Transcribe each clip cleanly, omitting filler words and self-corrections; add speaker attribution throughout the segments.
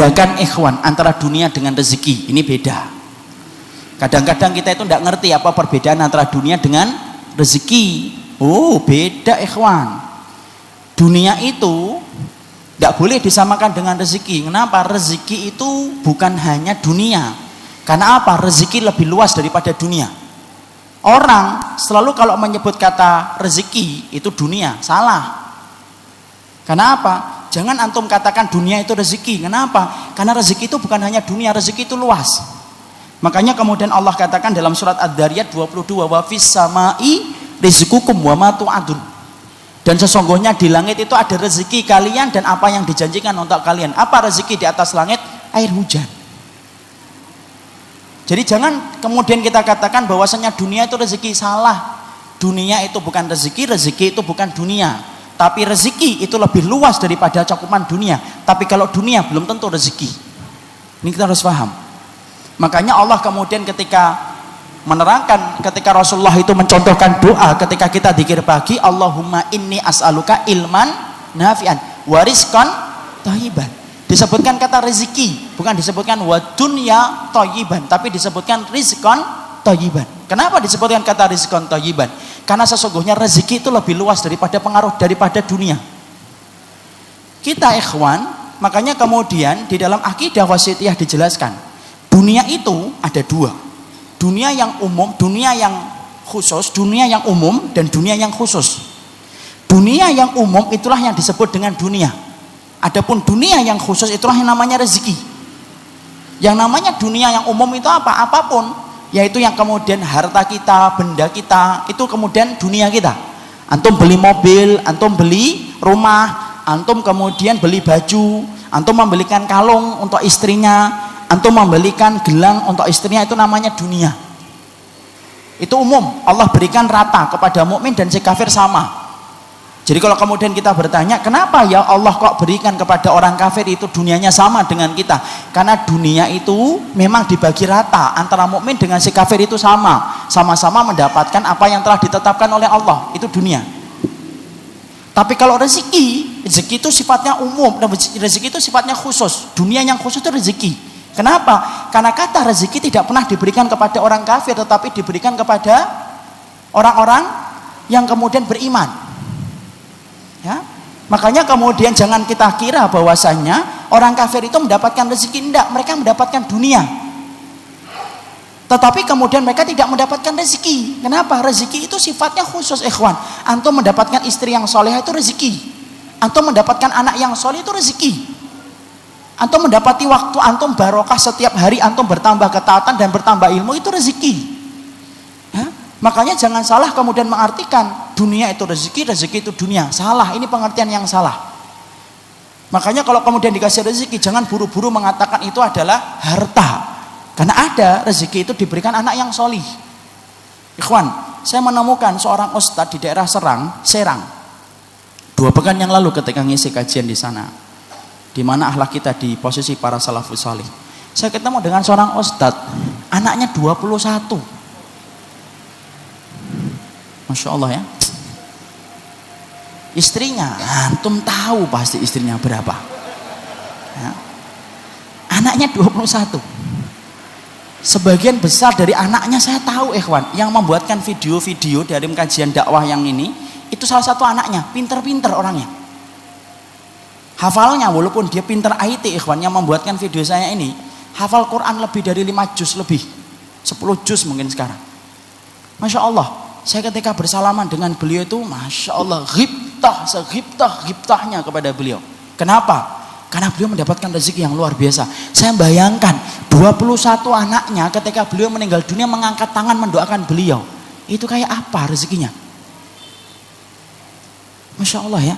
Speaker 1: bedakan ikhwan antara dunia dengan rezeki. Ini beda. Kadang-kadang kita itu tidak ngerti apa perbedaan antara dunia dengan rezeki. Oh, beda ikhwan. Dunia itu tidak boleh disamakan dengan rezeki. Kenapa? Rezeki itu bukan hanya dunia. Karena apa? Rezeki lebih luas daripada dunia. Orang selalu kalau menyebut kata rezeki itu dunia, salah. Karena apa? Jangan antum katakan dunia itu rezeki. Kenapa? Karena rezeki itu bukan hanya dunia, rezeki itu luas. Makanya kemudian Allah katakan dalam surat Ad-Dariyat 22, wa fis samai rizqukum wa ma tu'adun. Dan sesungguhnya di langit itu ada rezeki kalian dan apa yang dijanjikan untuk kalian. Apa rezeki di atas langit? Air hujan. Jadi jangan kemudian kita katakan bahwasanya dunia itu rezeki, salah. Dunia itu bukan rezeki, rezeki itu bukan dunia. Tapi rezeki itu lebih luas daripada cakupan dunia. Tapi kalau dunia belum tentu rezeki. Ini kita harus paham. Makanya Allah kemudian ketika menerangkan, ketika Rasulullah itu mencontohkan doa ketika kita dzikir pagi, Allahumma inni as'aluka ilman nafi'an wa rizqan thayyiban. Disebutkan kata rezeki, bukan disebutkan wa dunya thayyiban, tapi disebutkan rizqan thayyiban. Kenapa disebutkan kata rizqan thayyiban? Karena sesungguhnya rezeki itu lebih luas daripada pengaruh daripada dunia. Kita ikhwan, makanya kemudian di dalam akidah wasitiyah dijelaskan, dunia itu ada dua. Dunia yang umum, dunia yang khusus, dunia yang umum dan dunia yang khusus. Dunia yang umum itulah yang disebut dengan dunia. Adapun dunia yang khusus itulah yang namanya rezeki. Yang namanya dunia yang umum itu apa? Apapun, yaitu yang kemudian harta kita, benda kita, itu kemudian dunia kita. Antum beli mobil, antum beli rumah, antum kemudian beli baju, antum membelikan kalung untuk istrinya, antum membelikan gelang untuk istrinya, itu namanya dunia. Itu umum, Allah berikan rata kepada mukmin dan si kafir sama. Jadi kalau kemudian kita bertanya, kenapa ya Allah kok berikan kepada orang kafir itu dunianya sama dengan kita? Karena dunia itu memang dibagi rata, antara mukmin dengan si kafir itu sama, sama-sama mendapatkan apa yang telah ditetapkan oleh Allah, itu dunia. Tapi kalau rezeki itu sifatnya umum, dan rezeki itu sifatnya khusus. Dunia yang khusus itu rezeki. Kenapa? Karena kata rezeki tidak pernah diberikan kepada orang kafir, tetapi diberikan kepada orang-orang yang kemudian beriman. Ya, makanya kemudian jangan kita kira bahwasanya orang kafir itu mendapatkan rezeki. Tidak, mereka mendapatkan dunia. Tetapi kemudian mereka tidak mendapatkan rezeki. Kenapa? Rezeki itu sifatnya khusus, ikhwan. Antum mendapatkan istri yang solehah itu rezeki. Antum mendapatkan anak yang soleh itu rezeki. Antum mendapati waktu antum barokah setiap hari, antum bertambah ketaatan dan bertambah ilmu, itu rezeki. Ya? Makanya jangan salah kemudian mengartikan dunia itu rezeki, rezeki itu dunia. Salah, ini pengertian yang salah. Makanya kalau kemudian dikasih rezeki, jangan buru-buru mengatakan itu adalah harta. Karena ada rezeki itu diberikan anak yang solih. Ikhwan, saya menemukan seorang ustadz di daerah Serang 2 pekan yang lalu ketika ngisi kajian di sana, di mana akhlak kita di posisi para salafus salih. Saya ketemu dengan seorang ustadz, anaknya 21. Masya Allah ya. Istrinya, antum tahu pasti istrinya berapa ya. Anaknya 21. Sebagian besar dari anaknya saya tahu ikhwan, yang membuatkan video-video dari kajian dakwah yang ini, itu salah satu anaknya, pinter-pinter orangnya. Hafalnya, walaupun dia pinter IT ikhwan, yang membuatkan video saya ini, hafal Quran lebih dari 5 juz lebih, 10 juz mungkin sekarang. Masya Allah, saya ketika bersalaman dengan beliau itu, Masya Allah, ghibtahnya kepada beliau. Kenapa? Karena beliau mendapatkan rezeki yang luar biasa. Saya bayangkan 21 anaknya ketika beliau meninggal dunia mengangkat tangan mendoakan beliau. Itu kayak apa rezekinya? Masya Allah ya.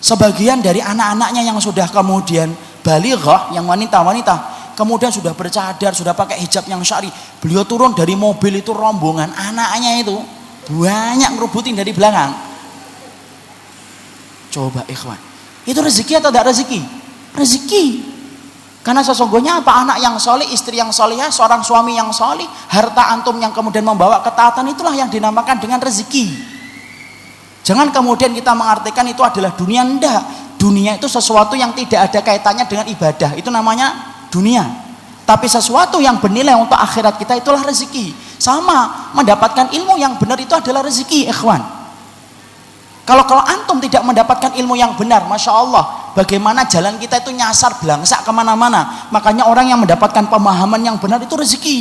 Speaker 1: Sebagian dari anak-anaknya yang sudah kemudian balighah, yang wanita-wanita, kemudian sudah bercadar, sudah pakai hijab yang syar'i, beliau turun dari mobil itu, rombongan anaknya itu banyak ngerubutin dari belakang. Coba ikhwan, itu rezeki atau tidak rezeki? Rezeki. Karena sesungguhnya apa? Anak yang soleh, istri yang solehah, seorang suami yang soleh, harta antum yang kemudian membawa ketaatan, itulah yang dinamakan dengan rezeki. Jangan kemudian kita mengartikan itu adalah dunia. Enggak. Dunia itu sesuatu yang tidak ada kaitannya dengan ibadah, itu namanya dunia. Tapi sesuatu yang bernilai untuk akhirat kita itulah rezeki. Sama, mendapatkan ilmu yang benar itu adalah rezeki, ikhwan. Kalau antum tidak mendapatkan ilmu yang benar, Masya Allah, bagaimana jalan kita itu nyasar belangsak kemana-mana. Makanya orang yang mendapatkan pemahaman yang benar itu rezeki,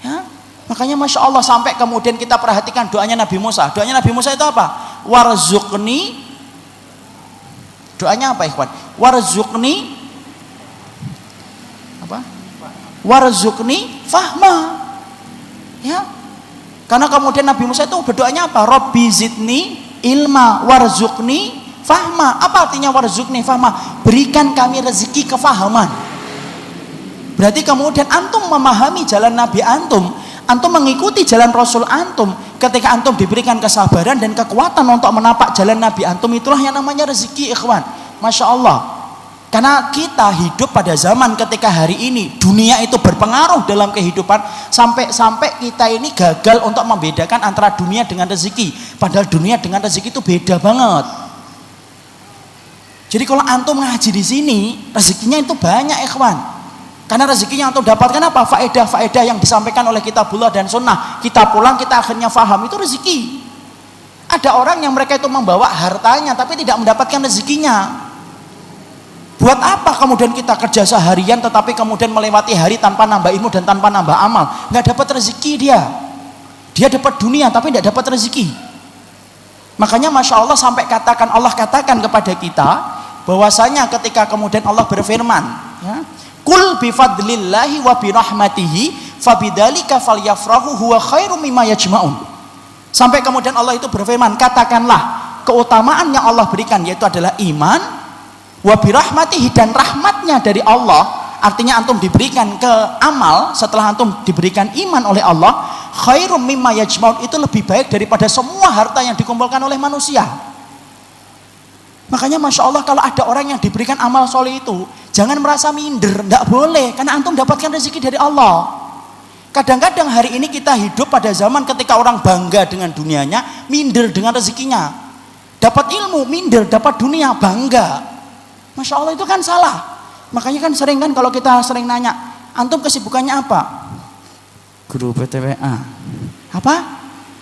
Speaker 1: ya. Makanya Masya Allah, sampai kemudian kita perhatikan doanya Nabi Musa. Doanya Nabi Musa itu apa? Warzuqni, doanya apa ikhwan? Warzuqni apa? Warzuqni fahma, ya. Karena kemudian Nabi Musa itu berdoanya apa? Rabbi zidni ilma warzuqni fahma. Apa artinya warzuqni fahma? Berikan kami rezeki kefahaman. Berarti kemudian antum memahami jalan Nabi antum mengikuti jalan Rasul antum, ketika antum diberikan kesabaran dan kekuatan untuk menapak jalan Nabi antum, itulah yang namanya rezeki, ikhwan. Masya Allah. Karena kita hidup pada zaman ketika hari ini dunia itu berpengaruh dalam kehidupan, sampai kita ini gagal untuk membedakan antara dunia dengan rezeki. Padahal dunia dengan rezeki itu beda banget. Jadi kalau antum ngaji di sini, rezekinya itu banyak, ikhwan. Karena rezekinya antum dapatkan apa? Faedah-faedah yang disampaikan oleh kitabullah dan sunnah. Kita pulang, kita akhirnya faham, itu rezeki. Ada orang yang mereka itu membawa hartanya tapi tidak mendapatkan rezekinya. Buat apa kemudian kita kerja seharian tetapi kemudian melewati hari tanpa nambah ilmu dan tanpa nambah amal? Nggak dapat rezeki dia. Dia dapat dunia tapi tidak dapat rezeki. Makanya Masya Allah, sampai Allah katakan kepada kita bahwasanya ketika kemudian Allah berfirman, ya, Qul bifadlillahi wa birahmatihi fabidzalika falyafrahu huwa khairum mimma yajma'un. Sampai kemudian Allah itu berfirman, katakanlah keutamaan yang Allah berikan yaitu adalah iman, wa birahmatihi, dan rahmatnya dari Allah. Artinya antum diberikan ke amal setelah antum diberikan iman oleh Allah, khairum mimma yajma'un, itu lebih baik daripada semua harta yang dikumpulkan oleh manusia. Makanya Masya Allah, kalau ada orang yang diberikan amal soleh itu jangan merasa minder, tidak boleh, karena antum dapatkan rezeki dari Allah. Kadang-kadang hari ini kita hidup pada zaman ketika orang bangga dengan dunianya, minder dengan rezekinya. Dapat ilmu minder, dapat dunia bangga. Masya Allah, itu kan salah. Makanya kan sering kan kalau kita sering nanya, antum kesibukannya apa? Guru PTPA. Apa?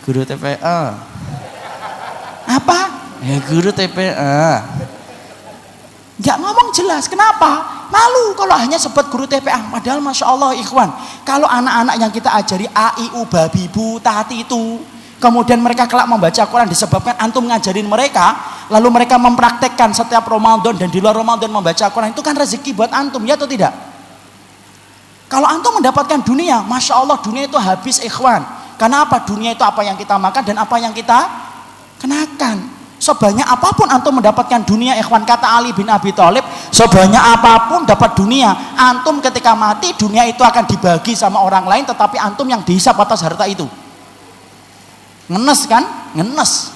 Speaker 1: Guru TPA. Apa? Guru TPA. Nggak ngomong jelas. Kenapa? Malu kalau hanya sebut guru TPA. Padahal Masya Allah, ikhwan, kalau anak-anak yang kita ajari A, I, U, babi, bu, tati itu, kemudian mereka kelak membaca Quran disebabkan antum ngajarin mereka, lalu mereka mempraktekkan setiap Ramadan dan di luar Ramadan membaca Quran, itu kan rezeki buat antum, ya atau tidak? Kalau antum mendapatkan dunia, Masya Allah, dunia itu habis, ikhwan. Karena apa? Dunia itu apa yang kita makan dan apa yang kita kenakan. Sebanyak apapun antum mendapatkan dunia, ikhwan, kata Ali bin Abi Thalib, sebanyak apapun dapat dunia, antum ketika mati dunia itu akan dibagi sama orang lain, tetapi antum yang dihisap atas harta itu. Ngenes kan? Ngenes.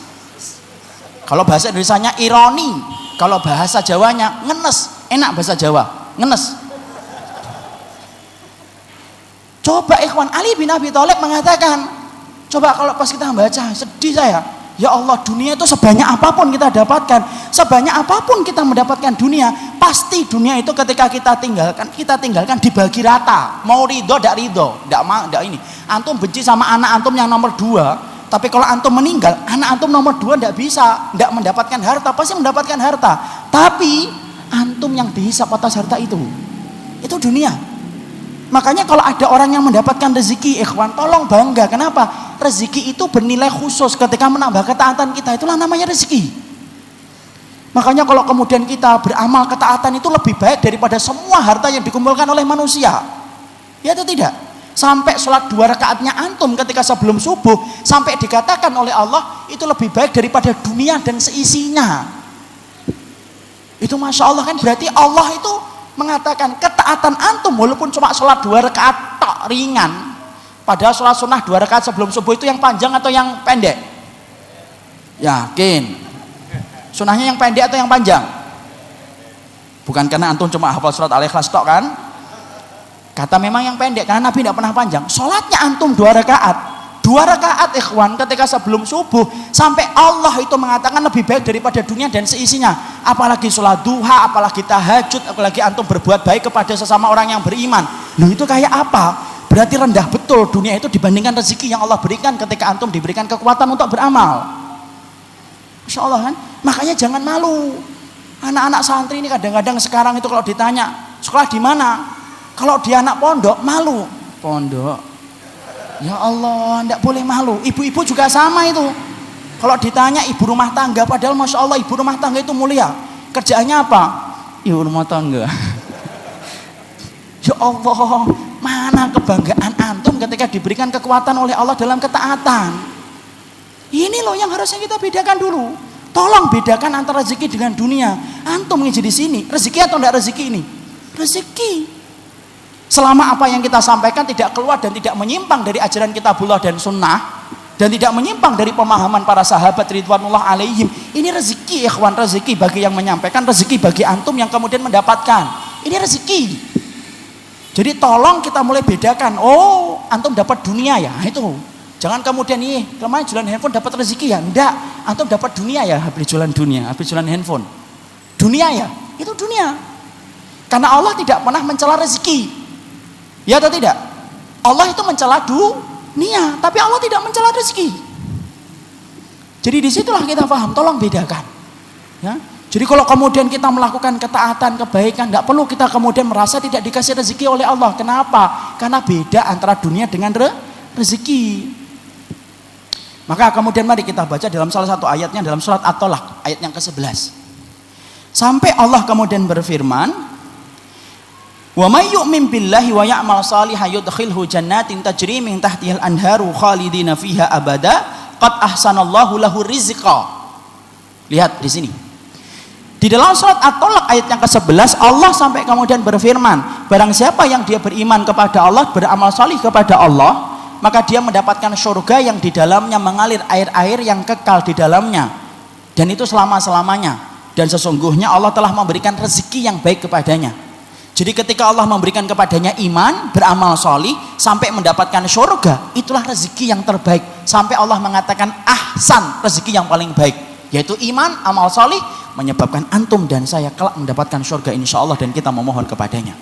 Speaker 1: Kalau bahasa Indonesianya ironi, kalau bahasa Jawanya ngenes. Enak bahasa Jawa, ngenes. Coba ikhwan, Ali bin Abi Thalib mengatakan, coba kalau pas kita membaca, sedih saya. Ya Allah, dunia itu sebanyak apapun kita dapatkan, sebanyak apapun kita mendapatkan dunia, pasti dunia itu ketika kita tinggalkan dibagi rata. Mau ridho, tidak ridho, tidak ini. Antum benci sama anak antum yang nomor 2, tapi kalau antum meninggal, anak antum nomor 2 tidak bisa, tidak mendapatkan harta, pasti mendapatkan harta. Tapi antum yang dihisap atas harta itu dunia. Makanya kalau ada orang yang mendapatkan rezeki, ikhwan, tolong bangga. Kenapa? Rezeki itu bernilai khusus ketika menambah ketaatan kita, itulah namanya rezeki. Makanya kalau kemudian kita beramal ketaatan itu lebih baik daripada semua harta yang dikumpulkan oleh manusia. Ya atau tidak? Sampai sholat 2 rakaatnya antum ketika sebelum subuh, sampai dikatakan oleh Allah itu lebih baik daripada dunia dan seisinya. Itu Masya Allah, kan berarti Allah itu mengatakan ketaatan antum walaupun cuma sholat 2 rakaat tak ringan. Padahal sholat sunnah 2 rakaat sebelum subuh itu yang panjang atau yang pendek? Yakin? Sunnahnya yang pendek atau yang panjang? Bukan karena antum cuma hafal surat Al-Ikhlas tok kan? Kata memang yang pendek karena Nabi tidak pernah panjang. Sholatnya antum 2 rakaat. 2 rakaat ikhwan ketika sebelum subuh, sampai Allah itu mengatakan lebih baik daripada dunia dan seisinya. apalagi sholat duha, apalagi tahajud, apalagi antum berbuat baik kepada sesama orang yang beriman. Loh itu kayak apa? Berarti rendah betul dunia itu dibandingkan rezeki yang Allah berikan ketika antum diberikan kekuatan untuk beramal. Masya Allah kan? Makanya jangan malu. Anak-anak santri ini kadang-kadang sekarang itu kalau ditanya sekolah di mana, kalau dia anak pondok malu. Pondok, ya Allah, tidak boleh malu. Ibu-ibu juga sama itu. Kalau ditanya ibu rumah tangga, padahal Masya Allah ibu rumah tangga itu mulia. Kerjaannya apa? Ibu rumah tangga. Ya Allah, mana kebanggaan antum ketika diberikan kekuatan oleh Allah dalam ketaatan. Ini loh yang harusnya kita bedakan dulu. Tolong bedakan antara rezeki dengan dunia. Antum ngiji di sini, rezeki atau tidak rezeki ini? Rezeki. Selama apa yang kita sampaikan tidak keluar dan tidak menyimpang dari ajaran kitabullah dan sunnah, dan tidak menyimpang dari pemahaman para sahabat ridwanullah alaihim, ini rezeki ikhwan, rezeki bagi yang menyampaikan, rezeki bagi antum yang kemudian mendapatkan. Ini rezeki. Jadi tolong kita mulai bedakan. Oh, antum dapat dunia ya, itu. Jangan kemudian kemarin jualan handphone dapat rezeki ya. Enggak, antum dapat dunia ya, habis jualan dunia, habis jualan handphone. Dunia ya, itu dunia. Karena Allah tidak pernah mencela rezeki. Ya atau tidak? Allah itu mencela dunia, tapi Allah tidak mencela rezeki. Jadi disitulah kita paham, tolong bedakan. Ya. Jadi kalau kemudian kita melakukan ketaatan, kebaikan, tidak perlu kita kemudian merasa tidak dikasih rezeki oleh Allah. Kenapa? Karena beda antara dunia dengan rezeki. Maka kemudian mari kita baca dalam salah satu ayatnya dalam surat At-Tolaq ayat yang ke-11. Sampai Allah kemudian berfirman, wa may yu'min billahi wa ya'mal shalihan yudkhilhu jannatin tajri min tahtihal anharu khalidina fiha abada qad ahsanallahu lahu rizqa. Lihat di sini. Di dalam surat At-Tolaq ayat yang ke-11 Allah sampai kemudian berfirman, barang siapa yang dia beriman kepada Allah, beramal salih kepada Allah, maka dia mendapatkan surga yang di dalamnya mengalir air-air yang kekal di dalamnya, dan itu selama-selamanya. Dan sesungguhnya Allah telah memberikan rezeki yang baik kepadanya. Jadi ketika Allah memberikan kepadanya iman, beramal solih, sampai mendapatkan surga, itulah rezeki yang terbaik. Sampai Allah mengatakan ahsan, rezeki yang paling baik, yaitu iman, amal solih, menyebabkan antum dan saya kelak mendapatkan surga insya Allah, dan kita memohon kepadanya.